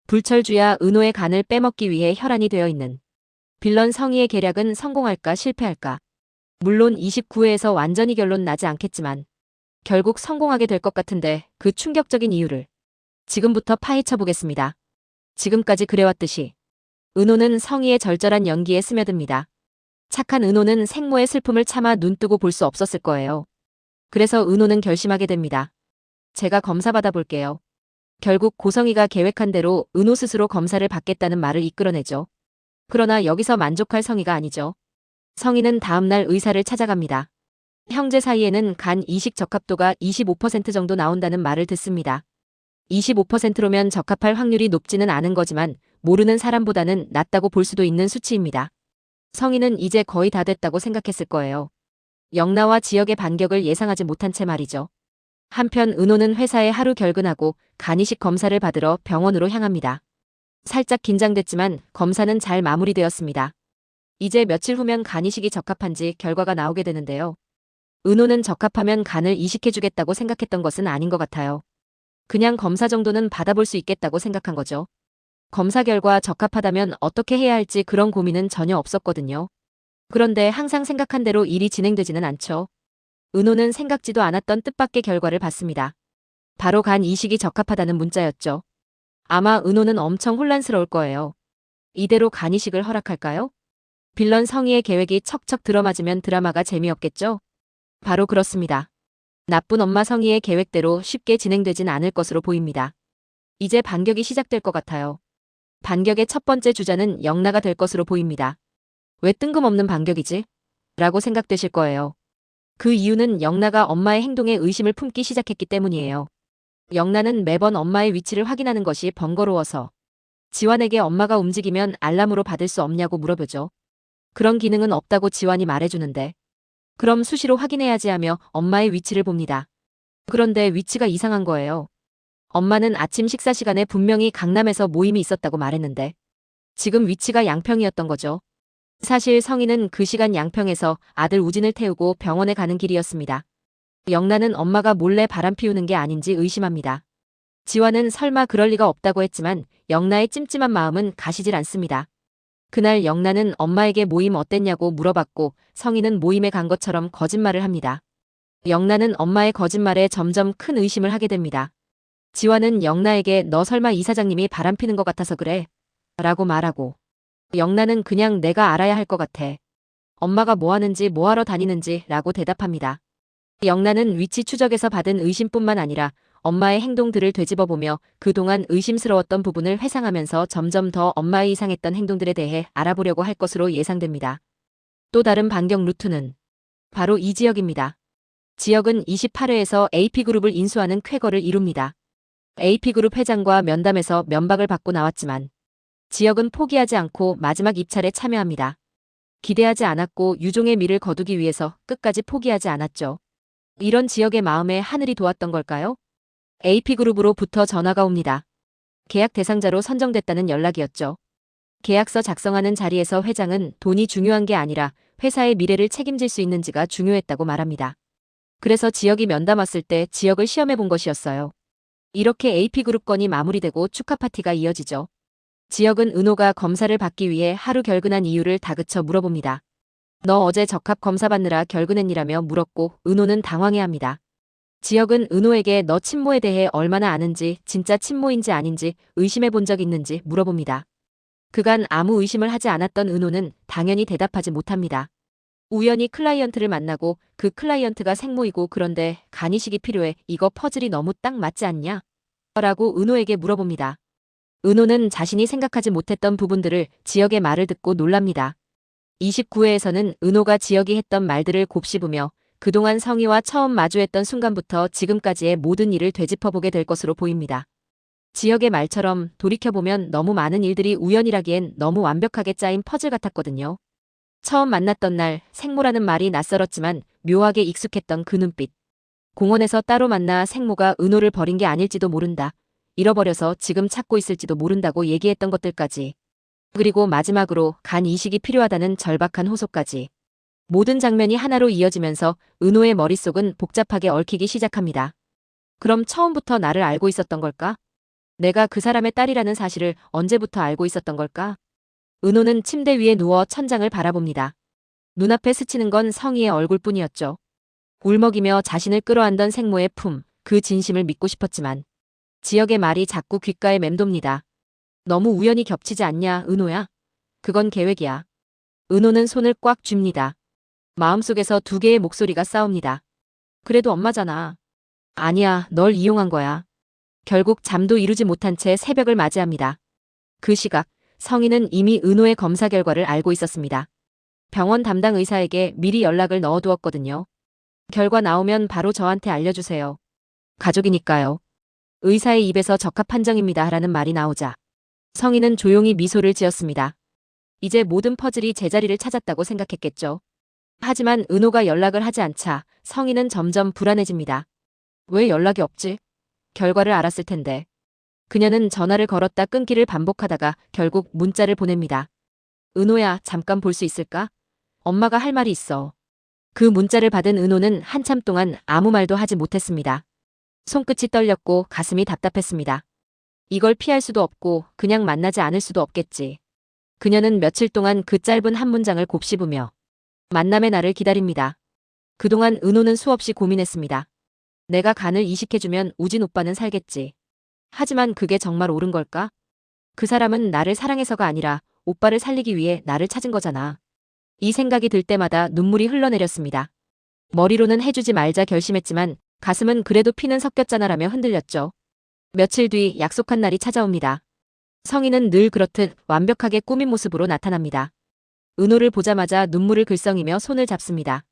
불철주야 은호의 간을 빼먹기 위해 혈안이 되어 있는 빌런 성희의 계략은 성공할까 실패할까? 물론 29회에서 완전히 결론 나지 않겠지만 결국 성공하게 될 것 같은데 그 충격적인 이유를 지금부터 파헤쳐 보겠습니다. 지금까지 그래왔듯이 은호는 성희의 절절한 연기에 스며듭니다. 착한 은호는 생모의 슬픔을 참아 눈뜨고 볼 수 없었을 거예요. 그래서 은호는 결심하게 됩니다. 제가 검사 받아볼게요. 결국 고성희가 계획한 대로 은호 스스로 검사를 받겠다는 말을 이끌어내죠. 그러나 여기서 만족할 성희가 아니죠. 성희는 다음날 의사를 찾아갑니다. 형제 사이에는 간 이식 적합도가 25% 정도 나온다는 말을 듣습니다. 25%로면 적합할 확률이 높지는 않은 거지만 모르는 사람보다는 낫다고 볼 수도 있는 수치입니다. 성희는 이제 거의 다 됐다고 생각했을 거예요. 영나와 지역의 반격을 예상하지 못한 채 말이죠. 한편 은호는 회사에 하루 결근하고 간이식 검사를 받으러 병원으로 향합니다. 살짝 긴장됐지만 검사는 잘 마무리되었습니다. 이제 며칠 후면 간이식이 적합한지 결과가 나오게 되는데요. 은호는 적합하면 간을 이식해주겠다고 생각했던 것은 아닌 것 같아요. 그냥 검사 정도는 받아볼 수 있겠다고 생각한 거죠. 검사 결과 적합하다면 어떻게 해야 할지 그런 고민은 전혀 없었거든요. 그런데 항상 생각한 대로 일이 진행되지는 않죠. 은호는 생각지도 않았던 뜻밖의 결과를 받습니다. 바로 간 이식이 적합하다는 문자였죠. 아마 은호는 엄청 혼란스러울 거예요. 이대로 간 이식을 허락할까요? 빌런 성희의 계획이 척척 들어맞으면 드라마가 재미없겠죠? 바로 그렇습니다. 나쁜 엄마 성희의 계획대로 쉽게 진행되진 않을 것으로 보입니다. 이제 반격이 시작될 것 같아요. 반격의 첫 번째 주자는 영나가 될 것으로 보입니다. 왜 뜬금없는 반격이지? 라고 생각되실 거예요. 그 이유는 영나가 엄마의 행동에 의심을 품기 시작했기 때문이에요. 영나는 매번 엄마의 위치를 확인하는 것이 번거로워서 지환에게 엄마가 움직이면 알람으로 받을 수 없냐고 물어보죠. 그런 기능은 없다고 지환이 말해주는데 그럼 수시로 확인해야지 하며 엄마의 위치를 봅니다. 그런데 위치가 이상한 거예요. 엄마는 아침 식사 시간에 분명히 강남에서 모임이 있었다고 말했는데 지금 위치가 양평이었던 거죠. 사실 성희는 그 시간 양평에서 아들 우진을 태우고 병원에 가는 길이었습니다. 영나는 엄마가 몰래 바람 피우는 게 아닌지 의심합니다. 지환은 설마 그럴 리가 없다고 했지만 영나의 찜찜한 마음은 가시질 않습니다. 그날 영나는 엄마에게 모임 어땠냐고 물어봤고 성희는 모임에 간 것처럼 거짓말을 합니다. 영나는 엄마의 거짓말에 점점 큰 의심을 하게 됩니다. 지환은 영나에게 너 설마 이사장님이 바람 피는 것 같아서 그래? 라고 말하고 영나는 그냥 내가 알아야 할 것 같아. 엄마가 뭐 하는지 뭐 하러 다니는지 라고 대답합니다. 영나는 위치 추적에서 받은 의심뿐만 아니라 엄마의 행동들을 되짚어보며 그동안 의심스러웠던 부분을 회상하면서 점점 더 엄마의 이상했던 행동들에 대해 알아보려고 할 것으로 예상됩니다. 또 다른 반격 루트는 바로 이 지역입니다. 지역은 28회에서 AP그룹을 인수하는 쾌거를 이룹니다. AP그룹 회장과 면담에서 면박을 받고 나왔지만 지역은 포기하지 않고 마지막 입찰에 참여합니다. 기대하지 않았고 유종의 미를 거두기 위해서 끝까지 포기하지 않았죠. 이런 지역의 마음에 하늘이 도왔던 걸까요? AP그룹으로부터 전화가 옵니다. 계약 대상자로 선정됐다는 연락이었죠. 계약서 작성하는 자리에서 회장은 돈이 중요한 게 아니라 회사의 미래를 책임질 수 있는지가 중요했다고 말합니다. 그래서 지역이 면담 왔을 때 지역을 시험해 본 것이었어요. 이렇게 AP그룹 건이 마무리되고 축하 파티가 이어지죠. 지역은 은호가 검사를 받기 위해 하루 결근한 이유를 다그쳐 물어봅니다. 너 어제 적합 검사 받느라 결근했니라며 물었고 은호는 당황해합니다. 지역은 은호에게 너 친모에 대해 얼마나 아는지 진짜 친모인지 아닌지 의심해 본 적 있는지 물어봅니다. 그간 아무 의심을 하지 않았던 은호는 당연히 대답하지 못합니다. 우연히 클라이언트를 만나고 그 클라이언트가 생모이고 그런데 간이식이 필요해. 이거 퍼즐이 너무 딱 맞지 않냐? 라고 은호에게 물어봅니다. 은호는 자신이 생각하지 못했던 부분들을 지역의 말을 듣고 놀랍니다. 29회에서는 은호가 지역이 했던 말들을 곱씹으며 그동안 성희와 처음 마주했던 순간부터 지금까지의 모든 일을 되짚어보게 될 것으로 보입니다. 지역의 말처럼 돌이켜보면 너무 많은 일들이 우연이라기엔 너무 완벽하게 짜인 퍼즐 같았거든요. 처음 만났던 날 생모라는 말이 낯설었지만 묘하게 익숙했던 그 눈빛. 공원에서 따로 만나 생모가 은호를 버린 게 아닐지도 모른다. 잃어버려서 지금 찾고 있을지도 모른다고 얘기했던 것들까지. 그리고 마지막으로 간 이식이 필요하다는 절박한 호소까지. 모든 장면이 하나로 이어지면서 은호의 머릿속은 복잡하게 얽히기 시작합니다. 그럼 처음부터 나를 알고 있었던 걸까? 내가 그 사람의 딸이라는 사실을 언제부터 알고 있었던 걸까? 은호는 침대 위에 누워 천장을 바라봅니다. 눈앞에 스치는 건 성희의 얼굴뿐이었죠. 울먹이며 자신을 끌어안던 생모의 품, 그 진심을 믿고 싶었지만 지역의 말이 자꾸 귓가에 맴돕니다. 너무 우연히 겹치지 않냐, 은호야? 그건 계획이야. 은호는 손을 꽉 쥡니다. 마음속에서 두 개의 목소리가 싸웁니다. 그래도 엄마잖아. 아니야, 널 이용한 거야. 결국 잠도 이루지 못한 채 새벽을 맞이합니다. 그 시각, 성희는 이미 은호의 검사 결과를 알고 있었습니다. 병원 담당 의사에게 미리 연락을 넣어두었거든요. 결과 나오면 바로 저한테 알려주세요. 가족이니까요. 의사의 입에서 적합 판정입니다. 라는 말이 나오자 성희는 조용히 미소를 지었습니다. 이제 모든 퍼즐이 제자리를 찾았다고 생각했겠죠. 하지만 은호가 연락을 하지 않자 성희는 점점 불안해집니다. 왜 연락이 없지? 결과를 알았을 텐데. 그녀는 전화를 걸었다 끊기를 반복하다가 결국 문자를 보냅니다. 은호야, 잠깐 볼 수 있을까? 엄마가 할 말이 있어. 그 문자를 받은 은호는 한참 동안 아무 말도 하지 못했습니다. 손끝이 떨렸고 가슴이 답답했습니다. 이걸 피할 수도 없고 그냥 만나지 않을 수도 없겠지. 그녀는 며칠 동안 그 짧은 한 문장을 곱씹으며 만남의 날을 기다립니다. 그동안 은호는 수없이 고민했습니다. 내가 간을 이식해주면 우진 오빠는 살겠지. 하지만 그게 정말 옳은 걸까? 그 사람은 나를 사랑해서가 아니라 오빠를 살리기 위해 나를 찾은 거잖아. 이 생각이 들 때마다 눈물이 흘러내렸습니다. 머리로는 해주지 말자 결심했지만 가슴은 그래도 피는 섞였잖아라며 흔들렸죠. 며칠 뒤 약속한 날이 찾아옵니다. 성희는 늘 그렇듯 완벽하게 꾸민 모습으로 나타납니다. 은호를 보자마자 눈물을 글썽이며 손을 잡습니다.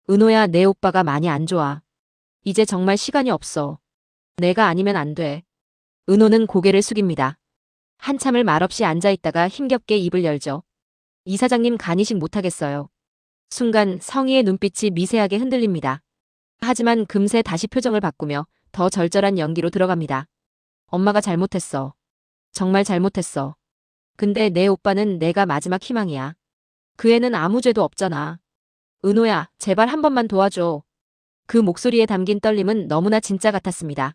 은호야, 내 오빠가 많이 안 좋아. 이제 정말 시간이 없어. 내가 아니면 안 돼. 은호는 고개를 숙입니다. 한참을 말없이 앉아있다가 힘겹게 입을 열죠. 이사장님 간이식 못하겠어요. 순간 성희의 눈빛이 미세하게 흔들립니다. 하지만 금세 다시 표정을 바꾸며 더 절절한 연기로 들어갑니다. 엄마가 잘못했어. 정말 잘못했어. 근데 내 오빠는 내가 마지막 희망이야. 그 애는 아무 죄도 없잖아. 은호야, 제발 한 번만 도와줘. 그 목소리에 담긴 떨림은 너무나 진짜 같았습니다.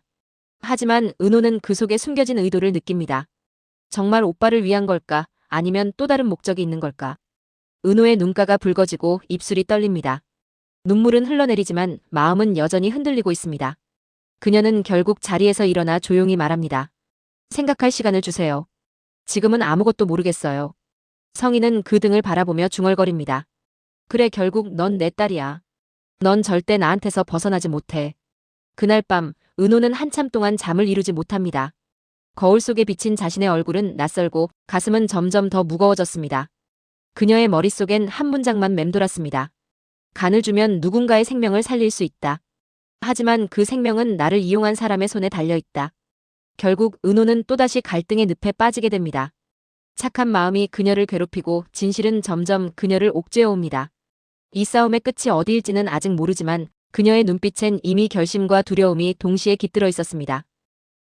하지만 은호는 그 속에 숨겨진 의도를 느낍니다. 정말 오빠를 위한 걸까? 아니면 또 다른 목적이 있는 걸까? 은호의 눈가가 붉어지고 입술이 떨립니다. 눈물은 흘러내리지만 마음은 여전히 흔들리고 있습니다. 그녀는 결국 자리에서 일어나 조용히 말합니다. 생각할 시간을 주세요. 지금은 아무것도 모르겠어요. 성희는 그 등을 바라보며 중얼거립니다. 그래, 결국 넌 내 딸이야. 넌 절대 나한테서 벗어나지 못해. 그날 밤 은호는 한참 동안 잠을 이루지 못합니다. 거울 속에 비친 자신의 얼굴은 낯설고 가슴은 점점 더 무거워졌습니다. 그녀의 머릿속엔 한 문장만 맴돌았습니다. 간을 주면 누군가의 생명을 살릴 수 있다. 하지만 그 생명은 나를 이용한 사람의 손에 달려있다. 결국 은호는 또다시 갈등의 늪에 빠지게 됩니다. 착한 마음이 그녀를 괴롭히고 진실은 점점 그녀를 옥죄어옵니다. 이 싸움의 끝이 어디일지는 아직 모르지만 그녀의 눈빛엔 이미 결심과 두려움이 동시에 깃들어 있었습니다.